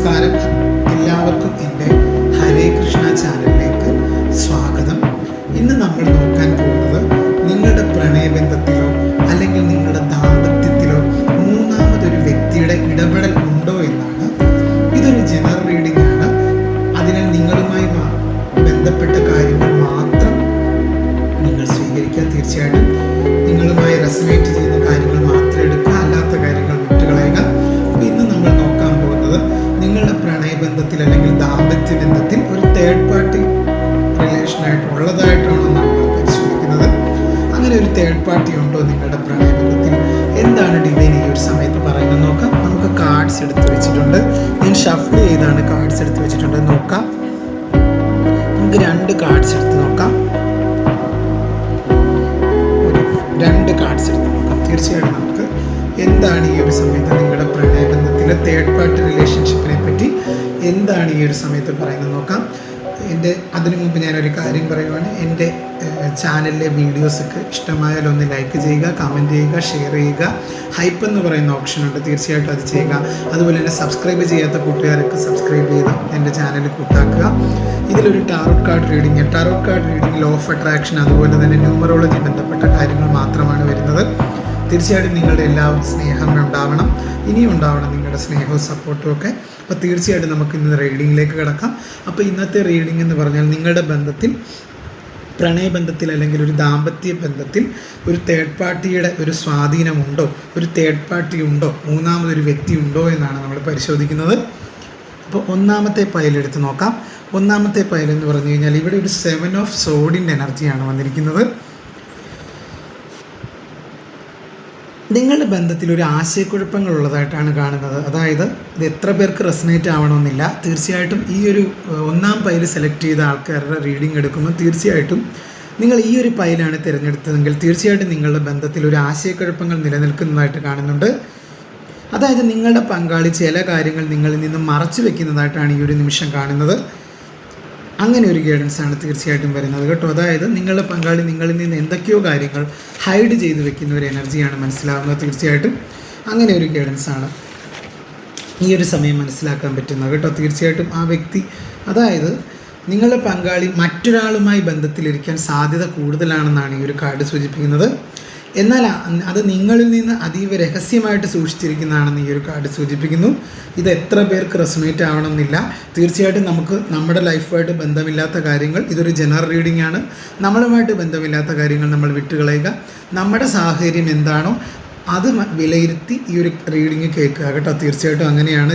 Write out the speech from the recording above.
നമസ്കാരം. എല്ലാവർക്കും എൻ്റെ ഹരേ കൃഷ്ണ ചാനലിലേക്ക് സ്വാഗതം. ഇന്ന് നമ്മൾ നോക്കാൻ പോകുന്നത് നിങ്ങളുടെ പ്രണയബന്ധത്തിലോ അല്ലെങ്കിൽ നിങ്ങളുടെ ദാമ്പത്യത്തിലോ മൂന്നാമതൊരു വ്യക്തിയുടെ ഇടപെടൽ ഉണ്ടോ എന്നാണ്. ഇതൊരു ജനറൽ റീഡിംഗ് ആണ്. അതിനാൽ നിങ്ങളുമായി ബന്ധപ്പെട്ട കാര്യങ്ങൾ മാത്രം നിങ്ങൾ സ്വീകരിക്കുക. തീർച്ചയായിട്ടും നിങ്ങളുമായി റെസൊനേറ്റ് ചെയ്യുന്ന കാര്യങ്ങൾ മാത്രം എടുക്കുക, അല്ലാത്ത കാര്യങ്ങൾ വിട്ടുകളയുക. ഇന്ന് നമ്മൾ നോക്കാൻ പോകുന്നത് നിങ്ങളുടെ പ്രണയബന്ധത്തിൽ അല്ലെങ്കിൽ ദാമ്പത്യ ബന്ധത്തിൽ ഒരു തേർഡ് പാർട്ടി റിലേഷനായിട്ട് ഉള്ളതായിട്ടാണോ നമ്മൾ പരിശോധിക്കുന്നത്. അങ്ങനെ ഒരു തേർഡ് പാർട്ടി ഉണ്ടോ നിങ്ങളുടെ പ്രണയബന്ധത്തിൽ? എന്താണ് ഡിവൈൻ ഈ ഒരു സമയത്ത് പറയുന്നത് നോക്കാം. നമുക്ക് കാർഡ്സ് എടുത്ത് വെച്ചിട്ടുണ്ട്. ഞാൻ ഷഫിൾ ചെയ്താണ് കാർഡ്സ് എടുത്ത് വെച്ചിട്ടുണ്ട്. നോക്കാം, നമുക്ക് 2 കാർഡ്സ് എടുത്ത് നോക്കാം. രണ്ട് കാർഡ്സ് എടുത്ത് നോക്കാം. തീർച്ചയായിട്ടും നമുക്ക് എന്താണ് ഈ ഒരു സമയത്ത് നിങ്ങളുടെ പ്രണയബന്ധത്തിലെ തേർഡ് പാർട്ടി റിലേഷൻഷിപ്പിനെ പറ്റി എന്താണ് ഈ ഒരു സമയത്ത് പറയുന്നത് നോക്കാം. അതിനു മുമ്പ് ഞാനൊരു കാര്യം പറയുവാണ്. എൻ്റെ ചാനലിലെ വീഡിയോസൊക്കെ ഇഷ്ടമായാൽ ഒന്ന് ലൈക്ക് ചെയ്യുക, കമൻറ്റ് ചെയ്യുക, ഷെയർ ചെയ്യുക. ഹൈപ്പ് എന്ന് പറയുന്ന ഓപ്ഷനുണ്ട്, തീർച്ചയായിട്ടും അത് ചെയ്യുക. അതുപോലെ തന്നെ സബ്സ്ക്രൈബ് ചെയ്യാത്ത കൂട്ടുകാരൊക്കെ സബ്സ്ക്രൈബ് ചെയ്ത് എൻ്റെ ചാനൽ കൂട്ടാക്കുക. ഇതിലൊരു tarot card reading. Tarot card reading law of attraction അതുപോലെ തന്നെ ന്യൂമറോളജി ബന്ധപ്പെട്ട കാര്യങ്ങൾ മാത്രമാണ് വരുന്നത്. തീർച്ചയായിട്ടും നിങ്ങളുടെ എല്ലാവരും സ്നേഹം ഉണ്ടാവണം, ഇനിയും ഉണ്ടാവണം നിങ്ങളുടെ സ്നേഹവും സപ്പോർട്ടും ഒക്കെ. അപ്പോൾ തീർച്ചയായിട്ടും നമുക്ക് ഇന്ന് റീഡിങ്ങിലേക്ക് കിടക്കാം. അപ്പോൾ ഇന്നത്തെ റീഡിംഗ് എന്ന് പറഞ്ഞാൽ നിങ്ങളുടെ ബന്ധത്തിൽ, പ്രണയബന്ധത്തിൽ അല്ലെങ്കിൽ ഒരു ദാമ്പത്യ ബന്ധത്തിൽ ഒരു തേർഡ് പാർട്ടിയുടെ ഒരു സ്വാധീനമുണ്ടോ, ഒരു തേർഡ് പാർട്ടി ഉണ്ടോ, മൂന്നാമതൊരു വ്യക്തി ഉണ്ടോ എന്നാണ് നമ്മൾ പരിശോധിക്കുന്നത്. അപ്പോൾ ഒന്നാമത്തെ പൈലെടുത്ത് നോക്കാം. ഒന്നാമത്തെ പൈൽ എന്ന് പറഞ്ഞു കഴിഞ്ഞാൽ ഇവിടെ ഒരു 7 ഓഫ് സോഡിൻ്റെ എനർജിയാണ് വന്നിരിക്കുന്നത്. നിങ്ങളുടെ ബന്ധത്തിൽ ഒരു ആശയക്കുഴപ്പങ്ങൾ ഉള്ളതായിട്ടാണ് കാണുന്നത്. അതായത് ഇത് എത്ര പേർക്ക് റെസനേറ്റ് ആവണമെന്നില്ല. തീർച്ചയായിട്ടും ഈ ഒരു ഒന്നാം പൈൽ സെലക്ട് ചെയ്ത ആൾക്കാരുടെ റീഡിംഗ് എടുക്കുമ്പോൾ തീർച്ചയായിട്ടും നിങ്ങൾ ഈ ഒരു പൈലാണ് തിരഞ്ഞെടുത്തതെങ്കിൽ തീർച്ചയായിട്ടും നിങ്ങളുടെ ബന്ധത്തിൽ ഒരു ആശയക്കുഴപ്പങ്ങൾ നിലനിൽക്കുന്നതായിട്ട് കാണുന്നുണ്ട്. അതായത് നിങ്ങളുടെ പങ്കാളി ചില കാര്യങ്ങൾ നിങ്ങളിൽ നിന്ന് മറച്ചു വെക്കുന്നതായിട്ടാണ് ഈ ഒരു നിമിഷം കാണുന്നത്. അങ്ങനെ ഒരു ഗൈഡൻസ് ആണ് തീർച്ചയായിട്ടും വരുന്നത് കേട്ടോ. അതായത് നിങ്ങളുടെ പങ്കാളി നിങ്ങളിൽ നിന്ന് എന്തൊക്കെയോ കാര്യങ്ങൾ ഹൈഡ് ചെയ്ത് വെക്കുന്ന ഒരു എനർജിയാണ് മനസ്സിലാവുന്നത്. തീർച്ചയായിട്ടും അങ്ങനെ ഒരു ഗൈഡൻസ് ആണ് ഈ ഒരു സമയം മനസ്സിലാക്കാൻ പറ്റുന്നത് കേട്ടോ. തീർച്ചയായിട്ടും ആ വ്യക്തി, അതായത് നിങ്ങളുടെ പങ്കാളി മറ്റൊരാളുമായി ബന്ധത്തിലിരിക്കാൻ സാധ്യത കൂടുതലാണെന്നാണ് ഈ ഒരു കാർഡ് സൂചിപ്പിക്കുന്നത്. എന്നാൽ അത് നിങ്ങളിൽ നിന്ന് അതീവ രഹസ്യമായിട്ട് സൂക്ഷിച്ചിരിക്കുന്നതാണെന്ന് ഈ ഒരു കാർഡ് സൂചിപ്പിക്കുന്നു. ഇത് എത്ര പേർക്ക് റെസൊനേറ്റ് ആവണമെന്നില്ല. തീർച്ചയായിട്ടും നമുക്ക് നമ്മുടെ ലൈഫുമായിട്ട് ബന്ധമില്ലാത്ത കാര്യങ്ങൾ, ഇതൊരു ജനറൽ റീഡിംഗ് ആണ്, നമ്മളുമായിട്ട് ബന്ധമില്ലാത്ത കാര്യങ്ങൾ നമ്മൾ വിട്ടുകളയുക. നമ്മുടെ സാഹചര്യം എന്താണോ അത് വിലയിരുത്തി ഈ ഒരു റീഡിങ് കേൾക്കുക കേട്ടോ. തീർച്ചയായിട്ടും അങ്ങനെയാണ്.